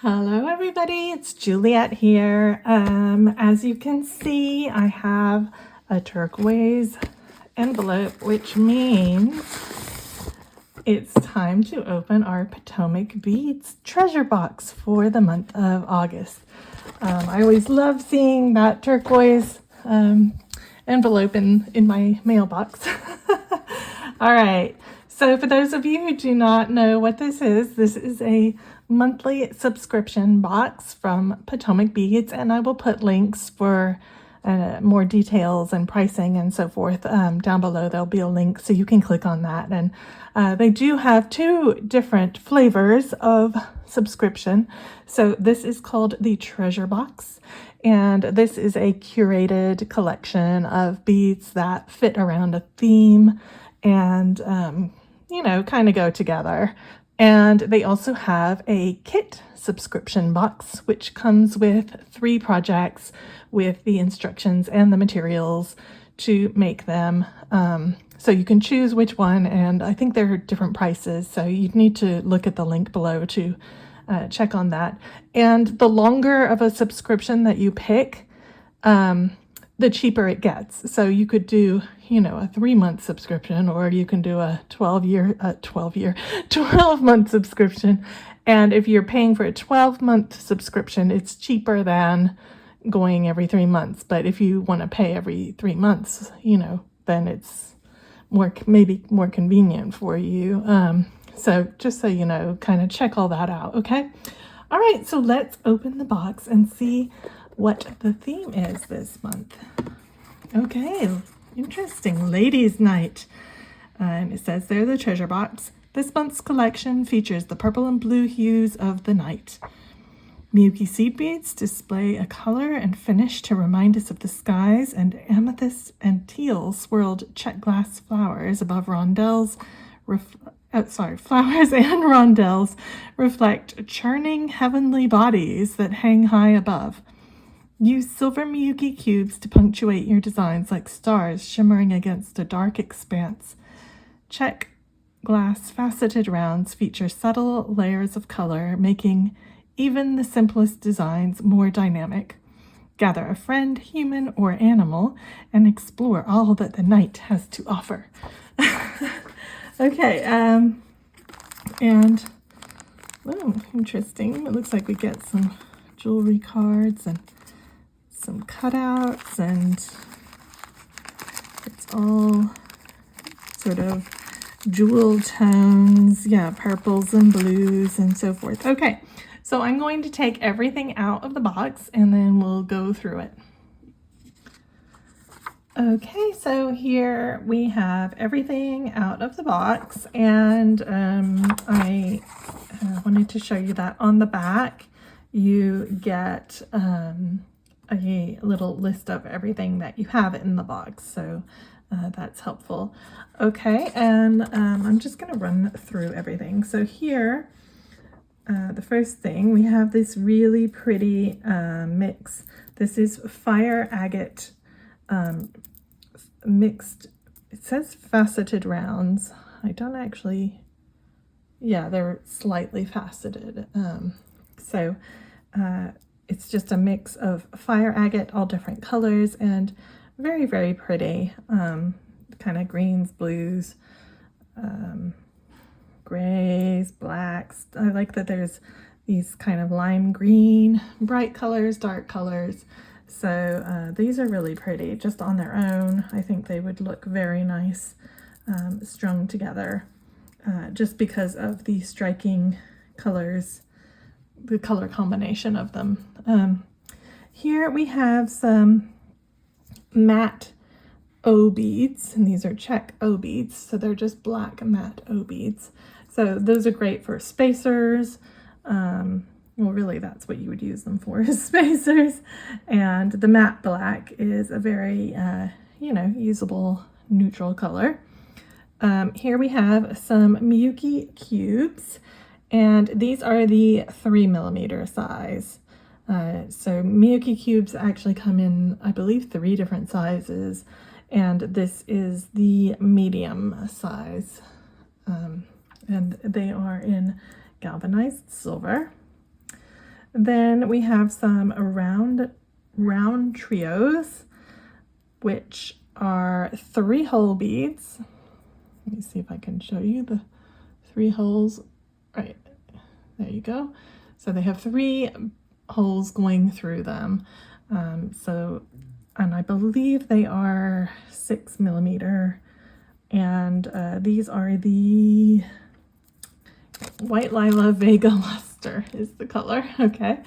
Hello everybody, it's Juliet here. As you can see, I have a turquoise envelope, which means it's time to open our Potomac Beads treasure box for the month of August. I always love seeing that turquoise envelope in my mailbox. All right, so for those of you who do not know what this is a monthly subscription box from Potomac Beads, and I will put links for more details and pricing and so forth down below. There'll be a link so you can click on that. And they do have two different flavors of subscription. So this is called the Treasure Box, and this is a curated collection of beads that fit around a theme and kind of go together. And they also have a kit subscription box, which comes with 3 projects with the instructions and the materials to make them. So you can choose which one, and I think there are different prices. So you'd need to look at the link below to check on that. And the longer of a subscription that you pick, the cheaper it gets. So you could do, a 3-month subscription, or you can do a 12-month subscription. And if you're paying for a 12-month subscription, it's cheaper than going every 3 months. But if you want to pay every 3 months, then it's maybe more convenient for you. So just so you know, kind of check all that out, okay? All right, so let's open the box and see what the theme is this month. Okay, interesting. Ladies' Night. And it says there, the treasure box. This month's collection features the purple and blue hues of the night. Miyuki seed beads display a color and finish to remind us of the skies, and amethyst and teal swirled check glass flowers above flowers and rondelles reflect churning heavenly bodies that hang high above. Use silver Miyuki cubes to punctuate your designs like stars shimmering against a dark expanse. Check glass faceted rounds feature subtle layers of color, making even the simplest designs more dynamic. Gather a friend, human or animal, and explore all that the night has to offer. Okay, and interesting. It looks like we get some jewelry cards and some cutouts, and it's all sort of jewel tones, purples and blues and so forth. Okay, so I'm going to take everything out of the box and then we'll go through it. Okay, so here we have everything out of the box, and I wanted to show you that on the back you get a little list of everything that you have in the box, so that's helpful. Okay, and I'm just going to run through everything. So here, the first thing, we have this really pretty mix. This is fire agate mixed, it says faceted rounds. I don't actually, they're slightly faceted. It's just a mix of fire agate, all different colors, and very, very pretty. Kind of greens, blues, grays, blacks. I like that there's these kind of lime green, bright colors, dark colors. So these are really pretty just on their own. I think they would look very nice strung together just because of the striking colors, the color combination of them. Here we have some matte O beads, and these are check O beads, so they're just black matte O beads. So those are great for spacers. Well, really that's what you would use them for, is spacers. And the matte black is a very usable neutral color. Here we have some Miyuki cubes, and these are the 3mm size. So Miyuki cubes actually come in, I believe, 3 different sizes, and this is the medium size. And they are in galvanized silver. Then we have some round trios, which are 3-hole beads. Let me see if I can show you the 3 holes. Right, there you go. So they have 3 holes going through them. And I believe they are 6 millimeter. And these are the White Lila Vega Luster is the color, okay,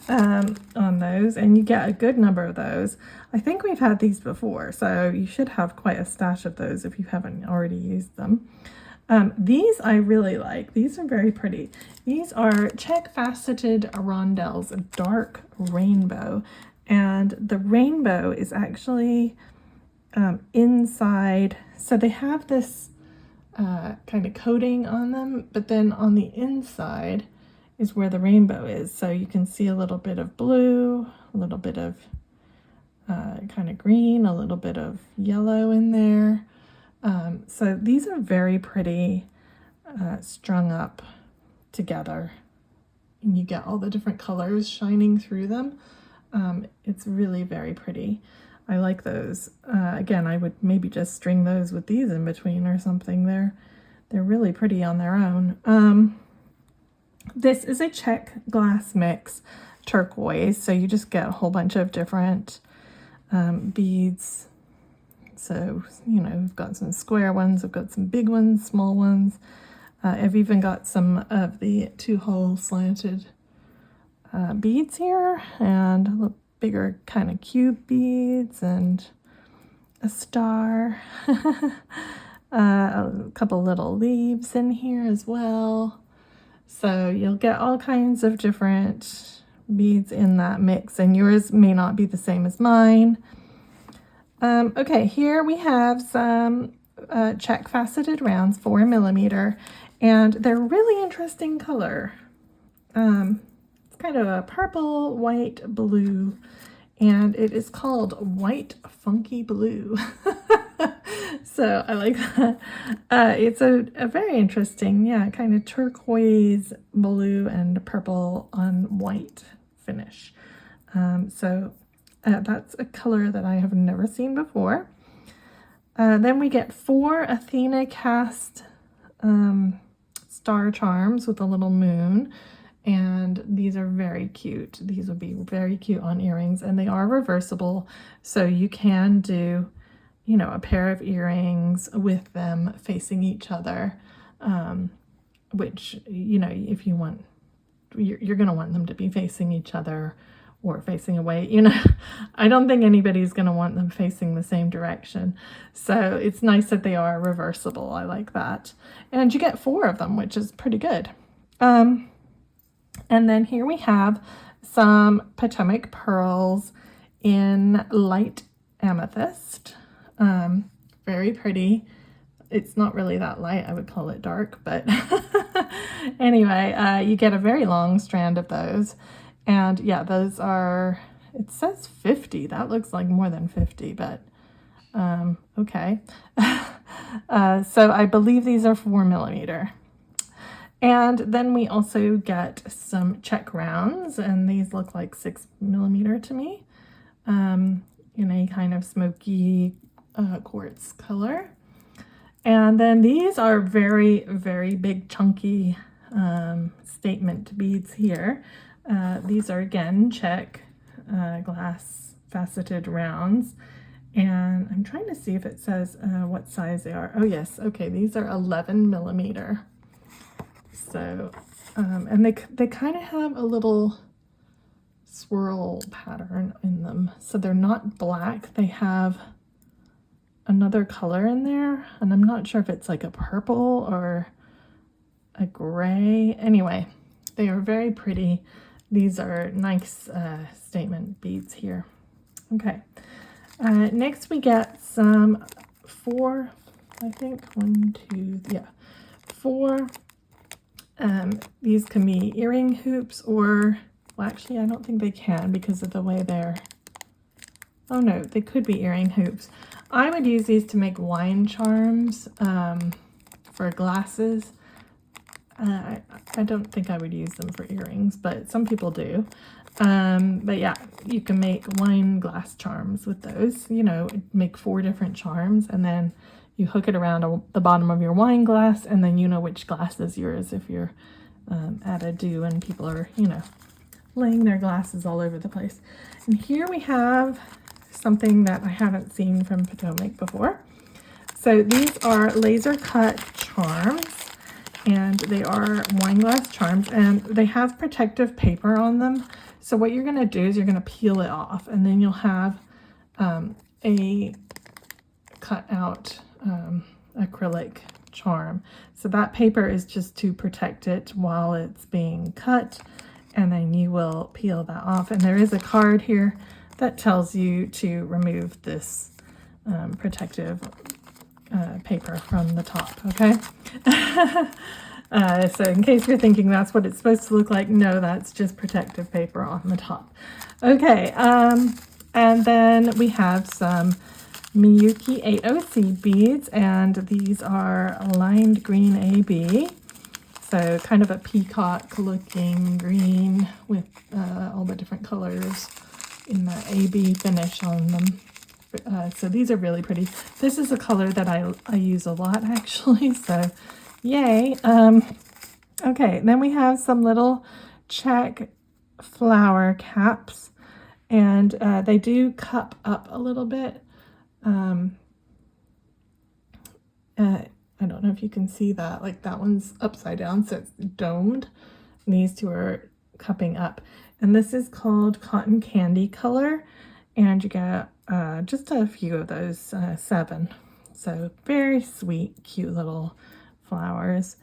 on those. And you get a good number of those. I think we've had these before, so you should have quite a stash of those if you haven't already used them. These I really like. These are very pretty. These are check faceted rondelles, dark rainbow. And the rainbow is actually inside. So they have this kind of coating on them, but then on the inside is where the rainbow is. So you can see a little bit of blue, a little bit of kind of green, a little bit of yellow in there. So these are very pretty, strung up together, and you get all the different colors shining through them. It's really very pretty. I like those. Again, I would maybe just string those with these in between or something. They're really pretty on their own. This is a check glass mix turquoise, so you just get a whole bunch of different beads. So, you know, we've got some square ones, we've got some big ones, small ones. I've even got some of the 2-hole slanted beads here, and a little bigger kind of cube beads, and a star. A couple little leaves in here as well. So you'll get all kinds of different beads in that mix, and yours may not be the same as mine. Okay, here we have some check faceted rounds, 4 millimeter, and they're really interesting color. It's kind of a purple, white, blue, and it is called White Funky Blue. So I like that. It's a very interesting, yeah, kind of turquoise, blue, and purple on white finish. That's a color that I have never seen before. Then we get 4 Athena cast star charms with a little moon, and these are very cute. These would be very cute on earrings, and they are reversible, so you can do, you know, a pair of earrings with them facing each other, which, you know, if you want, you're going to want them to be facing each other or facing away, you know. I don't think anybody's going to want them facing the same direction. So it's nice that they are reversible. I like that. And you get 4 of them, which is pretty good. And then here we have some Potomac pearls in light amethyst. Very pretty. It's not really that light. I would call it dark, but anyway, you get a very long strand of those. And yeah, those are, it says 50. That looks like more than 50, but okay. So I believe these are 4 millimeter. And then we also get some check rounds, and these look like 6 millimeter to me, in a kind of smoky quartz color. And then these are very, very big, chunky statement beads here. These are, again, check glass faceted rounds. And I'm trying to see if it says what size they are. Oh, yes. Okay, these are 11 millimeter. So, and they kind of have a little swirl pattern in them. So they're not black. They have another color in there. And I'm not sure if it's like a purple or a gray. Anyway, they are very pretty. These are nice statement beads here. Okay. Next we get some 4, I think, 1, 2, yeah, 4. These can be earring hoops, or, well, actually I don't think they can because of the way they're, oh no, they could be earring hoops. I would use these to make wine charms for glasses. I don't think I would use them for earrings, but some people do. But yeah, you can make wine glass charms with those, you know, make 4 different charms, and then you hook it around the bottom of your wine glass, and then you know which glass is yours if you're at a do and people are, you know, laying their glasses all over the place. And here we have something that I haven't seen from Potomac before. So these are laser cut charms, and they are wine glass charms, and they have protective paper on them. So what you're going to do is you're going to peel it off, and then you'll have a cut out acrylic charm. So that paper is just to protect it while it's being cut, and then you will peel that off. And there is a card here that tells you to remove this protective paper from the top, okay? So in case you're thinking that's what it's supposed to look like, no, that's just protective paper on the top. Okay, and then we have some Miyuki 8OC beads, and these are lined green AB. So kind of a peacock looking green with all the different colors in the AB finish on them. So these are really pretty. This is a color that I use a lot actually, so yay. Okay, then we have some little check flower caps, and they do cup up a little bit. I don't know if you can see that, like that one's upside down, so it's domed. And these two are cupping up. And this is called Cotton Candy Color, and you get just a few of those, 7. So very sweet, cute little flowers.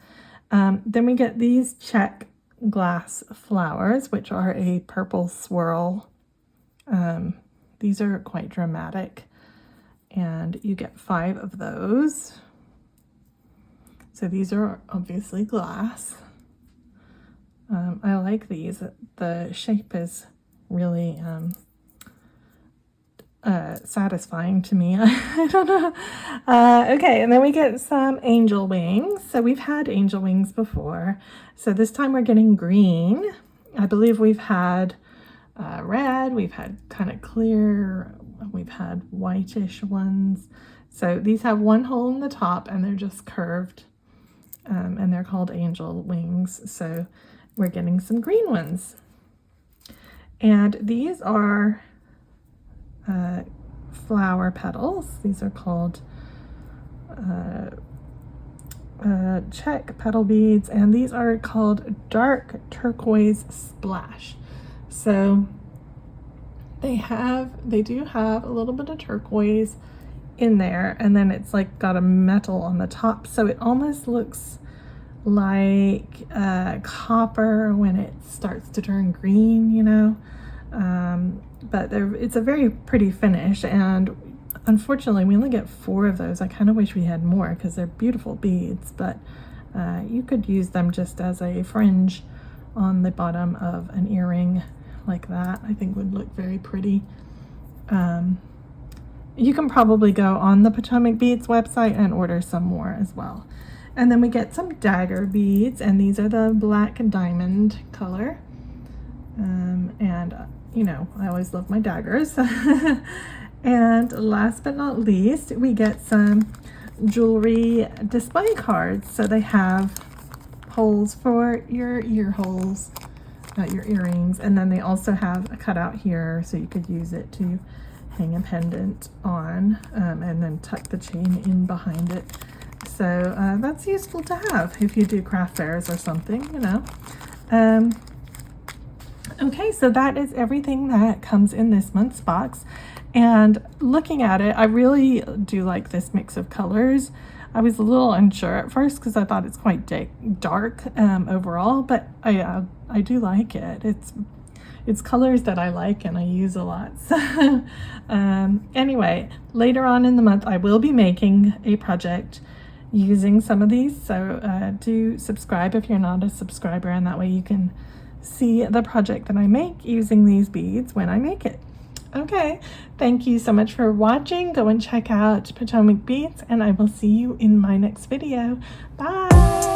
Then we get these check glass flowers, which are a purple swirl. These are quite dramatic, and you get 5 of those. So these are obviously glass. I like these. The shape is really satisfying to me. I don't know. Okay, and then we get some angel wings. So we've had angel wings before. So this time we're getting green. I believe we've had red, we've had kind of clear, we've had whitish ones. So these have 1 hole in the top, and they're just curved. And they're called angel wings. So we're getting some green ones. And these are flower petals. These are called check petal beads, and these are called dark turquoise splash. So they do have a little bit of turquoise in there, and then it's like got a metal on the top, so it almost looks like copper when it starts to turn green, you know. But it's a very pretty finish, and unfortunately we only get 4 of those. I kind of wish we had more because they're beautiful beads, but you could use them just as a fringe on the bottom of an earring like that. I think would look very pretty. You can probably go on the Potomac Beads website and order some more as well. And then we get some dagger beads, and these are the black diamond color. And you know, I always love my daggers. And last but not least, we get some jewelry display cards. So they have holes for your ear holes, your earrings, and then they also have a cutout here, so you could use it to hang a pendant on, and then tuck the chain in behind it. So that's useful to have if you do craft fairs or something, you know. Okay, so that is everything that comes in this month's box. And looking at it, I really do like this mix of colors. I was a little unsure at first because I thought it's quite dark overall, but I do like it. It's colors that I like and I use a lot. So anyway, later on in the month, I will be making a project using some of these. So do subscribe if you're not a subscriber, and that way you can see the project that I make using these beads when I make it. Okay, thank you so much for watching. Go and check out Potomac Beads, and I will see you in my next video. Bye!